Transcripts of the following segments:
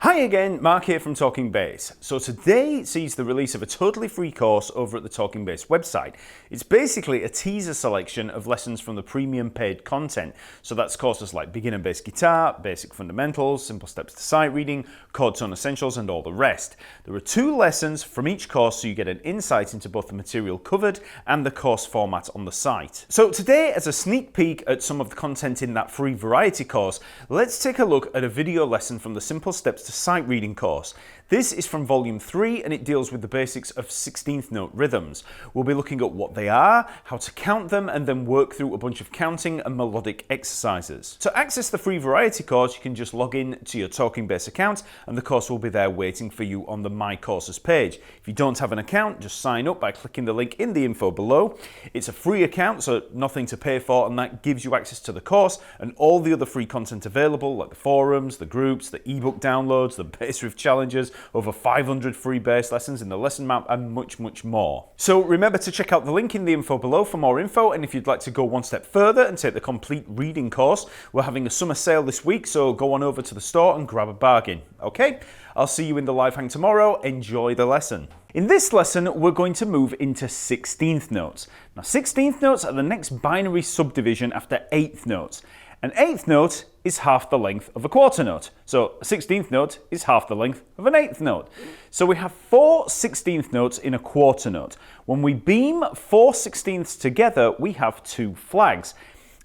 Hi again, Mark here from Talkingbass. So today sees the release of a totally free course over at the Talkingbass website. It's basically a teaser selection of lessons from the premium paid content. So that's courses like beginner bass guitar, basic fundamentals, simple steps to sight reading, chord tone essentials, and all the rest. There are 2 lessons from each course, so you get an insight into both the material covered and the course format on the site. So today, as a sneak peek at some of the content in that free variety course, let's take a look at a video lesson from the Simple Steps to Sight Reading course. This is from volume 3 and it deals with the basics of 16th note rhythms. We'll be looking at what they are, how to count them, and then work through a bunch of counting and melodic exercises. To access the free variety course, you can just log in to your Talkingbass account and the course will be there waiting for you on the My Courses page. If you don't have an account, just sign up by clicking the link in the info below. It's a free account, so nothing to pay for, and that gives you access to the course and all the other free content available, like the forums, the groups, the ebook downloads, the bass riff challenges, over 500 free bass lessons in the lesson map, and much, much more. So remember to check out the link in the info below for more info, and if you'd like to go one step further and take the complete reading course, we're having a summer sale this week, so go on over to the store and grab a bargain. Okay, I'll see you in the live hang tomorrow. Enjoy the lesson. In this lesson, we're going to move into 16th notes. Now, 16th notes are the next binary subdivision after 8th notes. An 8th note is half the length of a quarter note. So a 16th note is half the length of an 8th note. So we have 4 16th notes in a quarter note. When we beam 4 16ths together, we have 2 flags.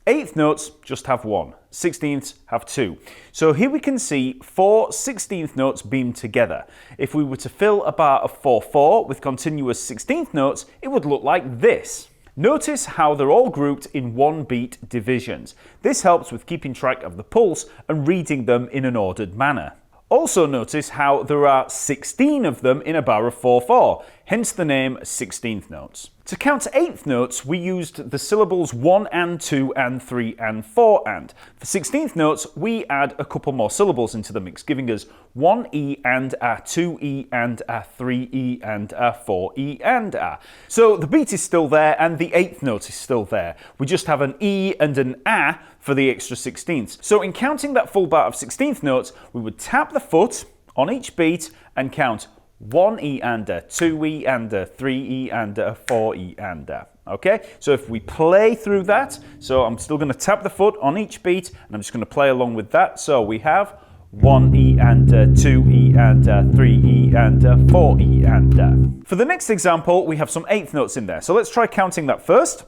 8th notes just have 1. 16ths have 2. So here we can see 4 16th notes beamed together. If we were to fill a bar of 4/4 with continuous 16th notes, it would look like this. Notice how they're all grouped in 1-beat divisions. This helps with keeping track of the pulse and reading them in an ordered manner. Also notice how there are 16 of them in a bar of 4/4, hence the name 16th notes. To count 8th notes, we used the syllables 1 and 2 and 3 and 4 and. For 16th notes, we add a couple more syllables into the mix, giving us 1E and A, 2E and A, 3E and A, 4E and A. So the beat is still there and the 8th note is still there. We just have an E and an A for the extra 16ths. So in counting that full bar of 16th notes, we would tap the foot on each beat and count 1E and A, 2E and A, 3E and A, 4E and A. Okay, so if we play through that, so I'm still going to tap the foot on each beat and I'm just going to play along with that. So we have 1E and A, 2E and A, 3E and A, 4E and A. For the next example, we have some 8th notes in there. So let's try counting that first.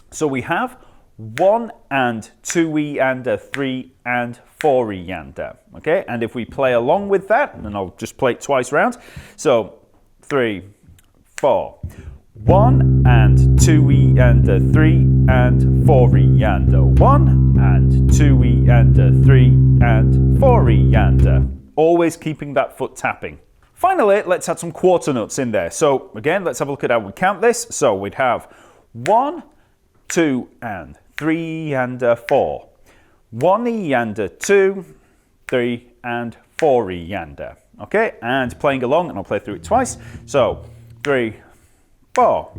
So we have 1 and 2E and A, 3 and 4E and A. Okay, and if we play along with that, and I'll just play it twice round. So 3, 4. 1 and 2E and A, 3 and 4E and A. 1 and 2E and A, 3 and 4E and A. Always keeping that foot tapping. Finally, let's add some quarter notes in there. So again, let's have a look at how we count this. So we'd have 1, 2 and 3 and a 4. 1E and a 2, 3 and 4E and a. Okay, and playing along, and I'll play through it twice. So 3, 4.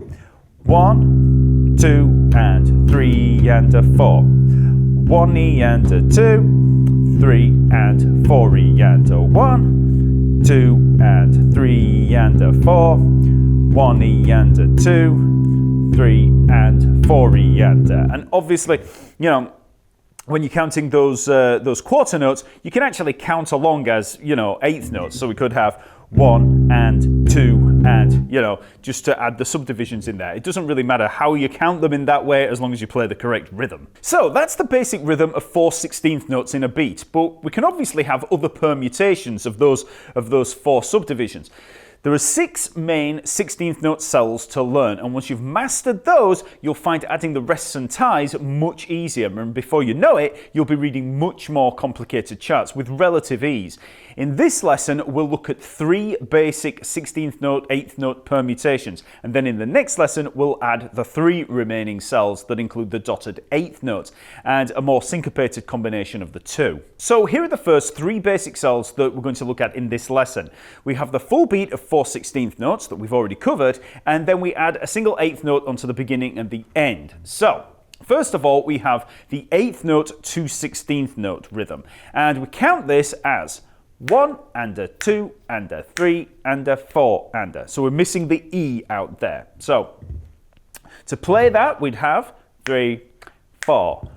1, 2 and 3 and a 4. 1E and a 2, 3 and 4E and a 1, 2 and 3 and a 4. 1E and a 2, 3 and 4E and A. And obviously, you know, when you're counting those quarter notes, you can actually count along as, you know, 8th notes. So we could have 1 and 2 and, you know, just to add the subdivisions in there. It doesn't really matter how you count them in that way as long as you play the correct rhythm. So that's the basic rhythm of 4 16th notes in a beat, but we can obviously have other permutations of those 4 subdivisions. There are 6 main 16th note cells to learn, and once you've mastered those, you'll find adding the rests and ties much easier, and before you know it, you'll be reading much more complicated charts with relative ease. In this lesson, we'll look at 3 basic 16th note, 8th note permutations, and then in the next lesson, we'll add the 3 remaining cells that include the dotted 8th note, and a more syncopated combination of the 2. So here are the first 3 basic cells that we're going to look at in this lesson. We have the full beat of 4 16th notes that we've already covered, and then we add a single 8th note onto the beginning and the end. So first of all, we have the 8th note to 16th note rhythm, and we count this as 1 and a 2 and a 3 and a 4 and a. So we're missing the E out there. So to play that, we'd have 3, 4.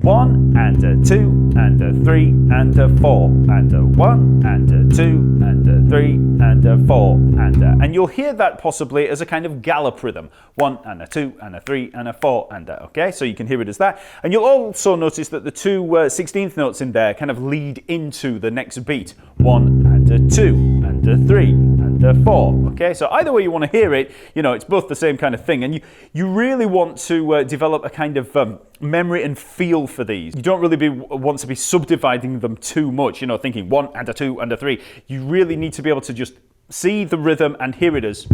1 and a 2 and a 3 and a 4 and a 1 and a 2 and a 3 and a 4 and a. And you'll hear that possibly as a kind of gallop rhythm. 1 and a 2 and a 3 and a 4 and a. Okay, so you can hear it as that. And you'll also notice that the two 16th notes in there kind of lead into the next beat. 1 and a 2 and a 3 and a 4. Okay, so either way you want to hear it, you know, it's both the same kind of thing. And you really want to develop a kind of memory and feel for these. You don't really want to be subdividing them too much, you know, thinking 1 and a 2 and a 3. You really need to be able to just see the rhythm and hear it as.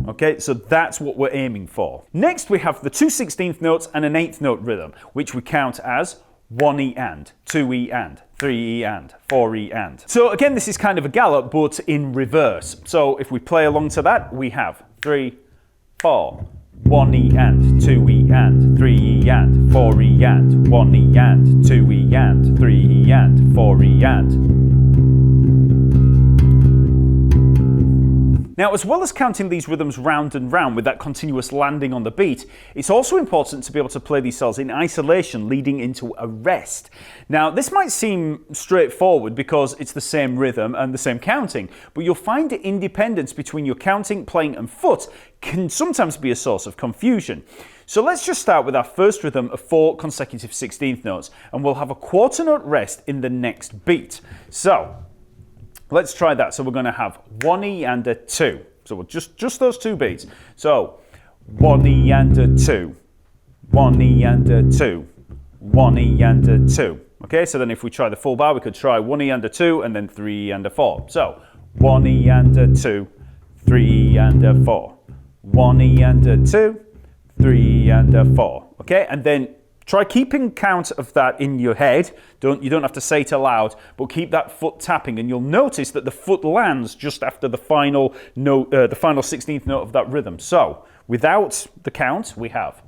Okay, so that's what we're aiming for. Next we have the two 16th notes and an 8th note rhythm, which we count as 1E and, 2E and, 3E and, 4E and. So again, this is kind of a gallop, but in reverse. So if we play along to that, we have 3, 4, 1E and, 2E and, 3E and, 4E and, 1E and, 2E and, 3E and, 4E and. Now, as well as counting these rhythms round and round with that continuous landing on the beat, it's also important to be able to play these cells in isolation leading into a rest. Now, this might seem straightforward because it's the same rhythm and the same counting, but you'll find the independence between your counting, playing and foot can sometimes be a source of confusion. So let's just start with our first rhythm of 4 consecutive 16th notes, and we'll have a quarter note rest in the next beat. So let's try that. So we're going to have 1E and a 2. So we'll just those two beats. So 1E and a 2, 1E and a 2, 1E and a 2. Okay, so then if we try the full bar, we could try 1E and a 2 and then 3E and a 4. So 1E and a 2, 3E and a 4, 1E and a 2, 3E and a 4. Okay, and then try keeping count of that in your head. You don't have to say it aloud, but keep that foot tapping, and you'll notice that the foot lands just after the final note, the final 16th note of that rhythm. So without the count, we have.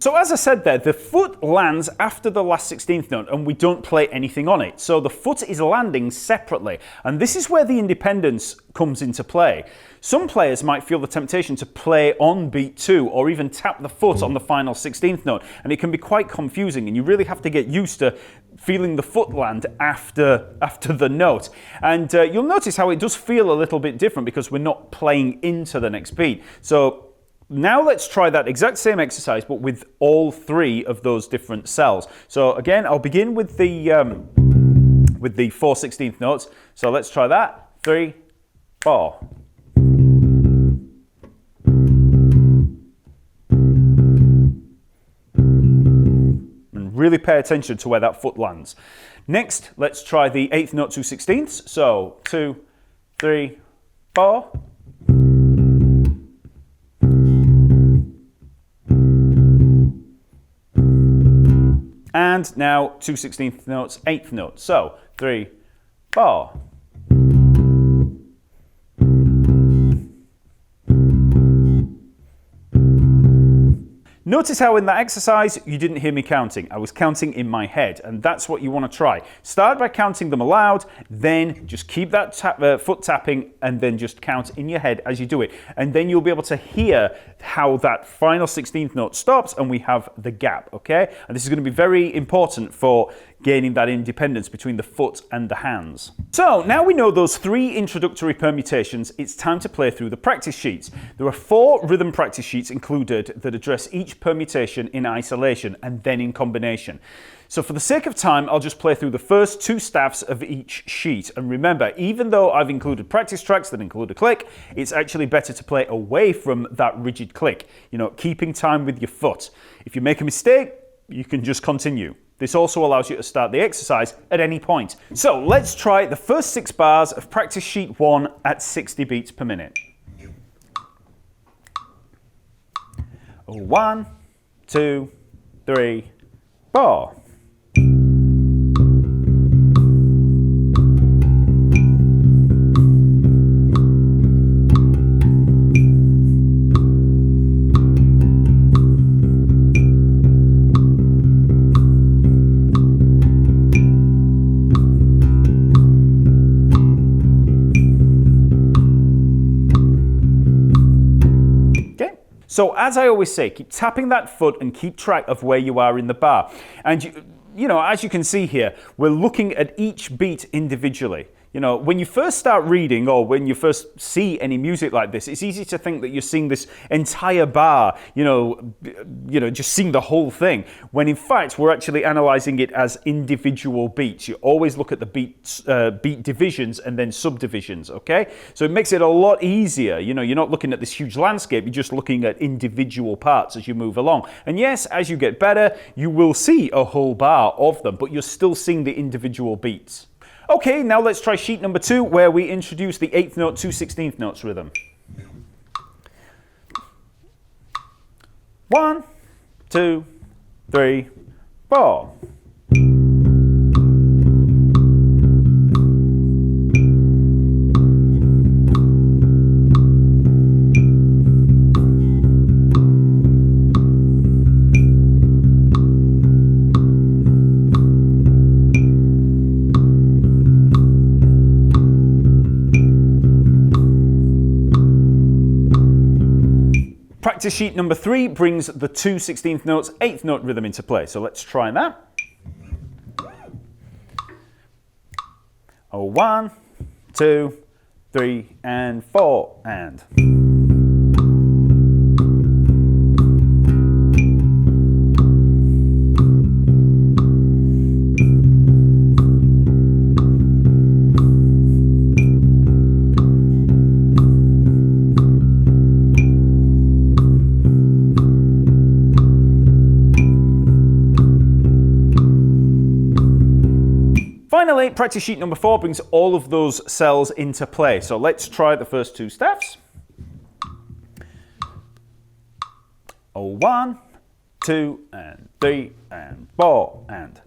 So as I said there, the foot lands after the last 16th note and we don't play anything on it. So the foot is landing separately, and this is where the independence comes into play. Some players might feel the temptation to play on beat 2 or even tap the foot on the final 16th note, and it can be quite confusing, and you really have to get used to feeling the foot land after the note. And you'll notice how it does feel a little bit different because we're not playing into the next beat. So now let's try that exact same exercise, but with all 3 of those different cells. So again, I'll begin with the 4 16th notes. So let's try that. 3, 4. And really pay attention to where that foot lands. Next, let's try the 8th note 2 16ths. So 2, 3, 4. And now 2 16th notes, 8th note. So 3, 4. Notice how in that exercise you didn't hear me counting. I was counting in my head, and that's what you want to try. Start by counting them aloud, then just keep that foot tapping, and then just count in your head as you do it. And then you'll be able to hear how that final 16th note stops and we have the gap, okay? And this is going to be very important for gaining that independence between the foot and the hands. So now we know those 3 introductory permutations, it's time to play through the practice sheets. There are 4 rhythm practice sheets included that address each permutation in isolation and then in combination. So for the sake of time, I'll just play through the first 2 staffs of each sheet. And remember, even though I've included practice tracks that include a click, it's actually better to play away from that rigid click, you know, keeping time with your foot. If you make a mistake, you can just continue. This also allows you to start the exercise at any point. So let's try the first 6 bars of practice sheet 1 at 60 beats per minute. 1, 2, 3, 4. So as I always say, keep tapping that foot and keep track of where you are in the bar. And you know, as you can see here, we're looking at each beat individually. You know, when you first start reading or when you first see any music like this, it's easy to think that you're seeing this entire bar, you know, just seeing the whole thing, when in fact we're actually analyzing it as individual beats. You always look at the beat divisions and then subdivisions, okay? So it makes it a lot easier. You know, you're not looking at this huge landscape, you're just looking at individual parts as you move along. And yes, as you get better, you will see a whole bar of them, but you're still seeing the individual beats. Okay, now let's try sheet number 2, where we introduce the 8th note to 16th notes rhythm. 1, 2, 3, 4. Practice sheet number 3 brings the 2 16th notes, 8th note rhythm into play. So let's try that. 1, 2, 3, and 4, and. Finally, practice sheet number 4 brings all of those cells into play. So let's try the first 2 steps. 1, 2, and 3, and 4, and.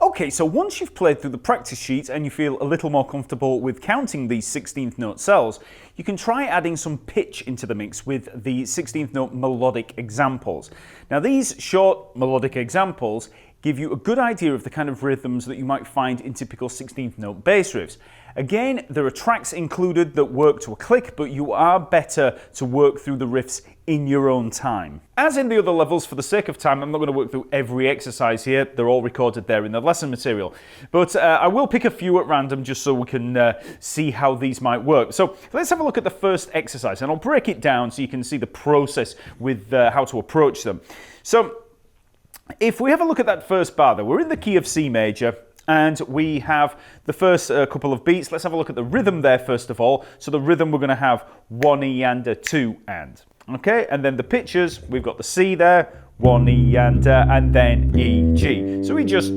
Okay, so once you've played through the practice sheet and you feel a little more comfortable with counting these 16th note cells, you can try adding some pitch into the mix with the 16th note melodic examples. Now these short melodic examples give you a good idea of the kind of rhythms that you might find in typical 16th note bass riffs. Again, there are tracks included that work to a click, but you are better to work through the riffs in your own time. As in the other levels, for the sake of time, I'm not going to work through every exercise here. They're all recorded there in the lesson material. But I will pick a few at random just so we can see how these might work. So let's have a look at the first exercise, and I'll break it down so you can see the process with how to approach them. So if we have a look at that first bar there, we're in the key of C major, and we have the first couple of beats. Let's have a look at the rhythm there first of all. So the rhythm, we're going to have 1 E and a 2 and. Okay, and then the pitches, we've got the C there, 1 E and then E, G. So we just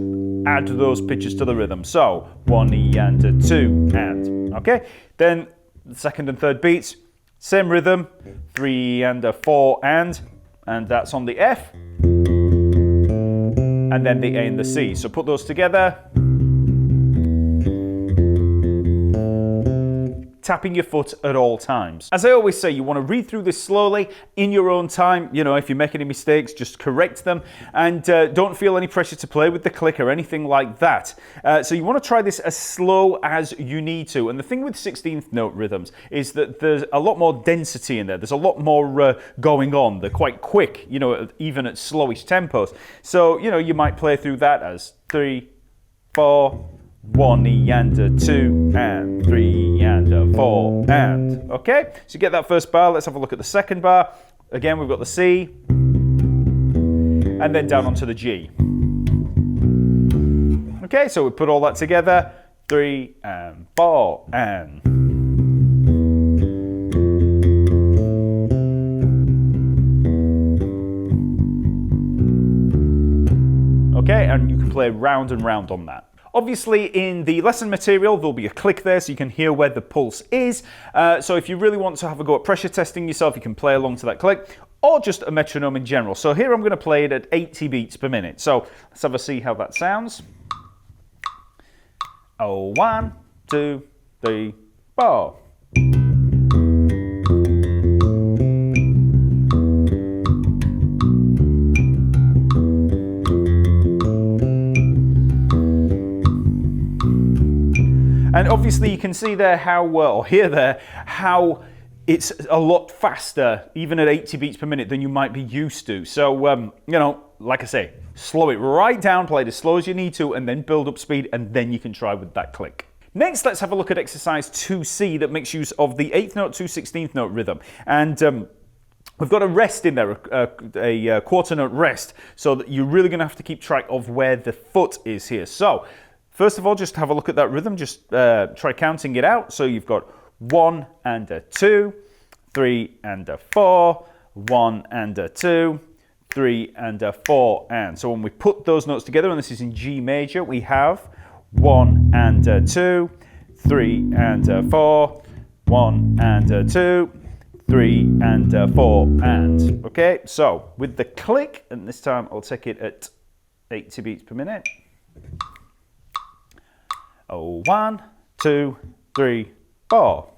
add those pitches to the rhythm. So 1 E and a 2 and. Okay, then the second and third beats, same rhythm, 3 and a 4 and that's on the F. And then the A and the C. So put those together. Tapping your foot at all times. As I always say, you want to read through this slowly in your own time. You know, if you make any mistakes, just correct them, and don't feel any pressure to play with the click or anything like that. So you want to try this as slow as you need to. And the thing with 16th note rhythms is that there's a lot more density in there. There's a lot more going on. They're quite quick, you know, even at slowish tempos. So, you know, you might play through that as 3, 4, 1 E and a 2 and 3 and a 4 and. Okay, so you get that first bar. Let's have a look at the second bar. Again, we've got the C and then down onto the G. Okay, so we put all that together. 3 and 4 and. Okay, and you can play round and round on that. Obviously, in the lesson material, there'll be a click there so you can hear where the pulse is. So if you really want to have a go at pressure testing yourself, you can play along to that click, or just a metronome in general. So here I'm going to play it at 80 beats per minute. So let's have a see how that sounds. Oh, 1, 2, 3, 4. And obviously you can see there how, or hear there, how it's a lot faster, even at 80 beats per minute, than you might be used to. So, you know, like I say, slow it right down, play it as slow as you need to, and then build up speed, and then you can try with that click. Next, let's have a look at exercise 2C that makes use of the 8th note to 16th note rhythm. And we've got a rest in there, a quarter note rest, so that you're really going to have to keep track of where the foot is here. So, first of all, just have a look at that rhythm, just try counting it out. So you've got 1 and a 2, 3 and a 4, 1 and a 2, 3 and a 4 and. So when we put those notes together, and this is in G major, we have 1 and a 2, 3 and a 4, 1 and a 2, 3 and a 4 and. Okay, so with the click, and this time I'll take it at 80 beats per minute. Oh, 1, 2, 3, 4.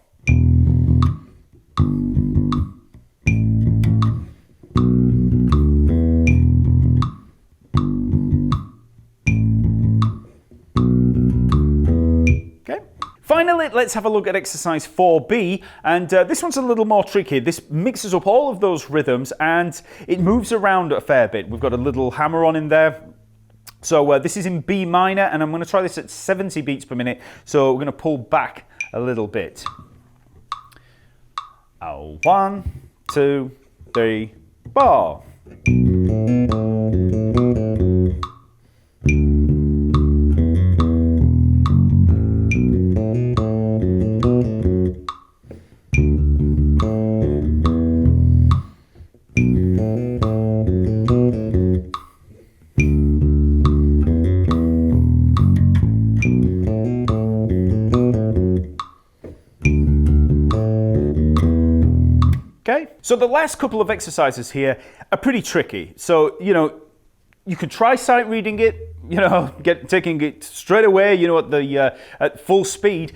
Finally, let's have a look at exercise 4B, and this one's a little more tricky. This mixes up all of those rhythms and it moves around a fair bit. We've got a little hammer on in there. So this is in B minor, and I'm going to try this at 70 beats per minute, so we're going to pull back a little bit. Oh, 1, 2, 3, 4. Okay, so the last couple of exercises here are pretty tricky. So, you know, you can try sight reading it, you know, taking it straight away, you know, at full speed.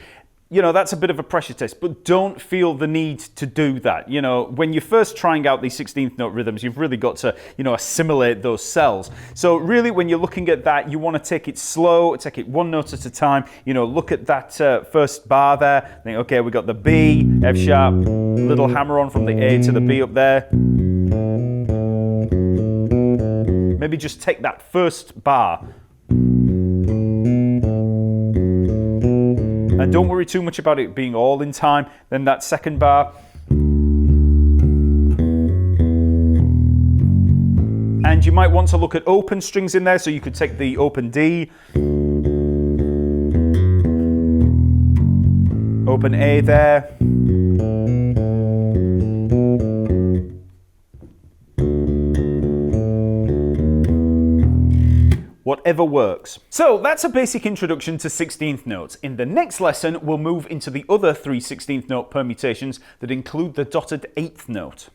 You know, that's a bit of a pressure test, but don't feel the need to do that. You know, when you're first trying out these 16th note rhythms, you've really got to, you know, assimilate those cells. So really, when you're looking at that, you want to take it slow, take it one note at a time. You know, look at that first bar there. Think, okay, we got the B, F sharp, little hammer on from the A to the B up there. Maybe just take that first bar. And don't worry too much about it being all in time. Then that second bar. And you might want to look at open strings in there, so you could take the open D, open A there. Whatever works. So that's a basic introduction to 16th notes. In the next lesson, we'll move into the other 3 16th note permutations that include the dotted 8th note.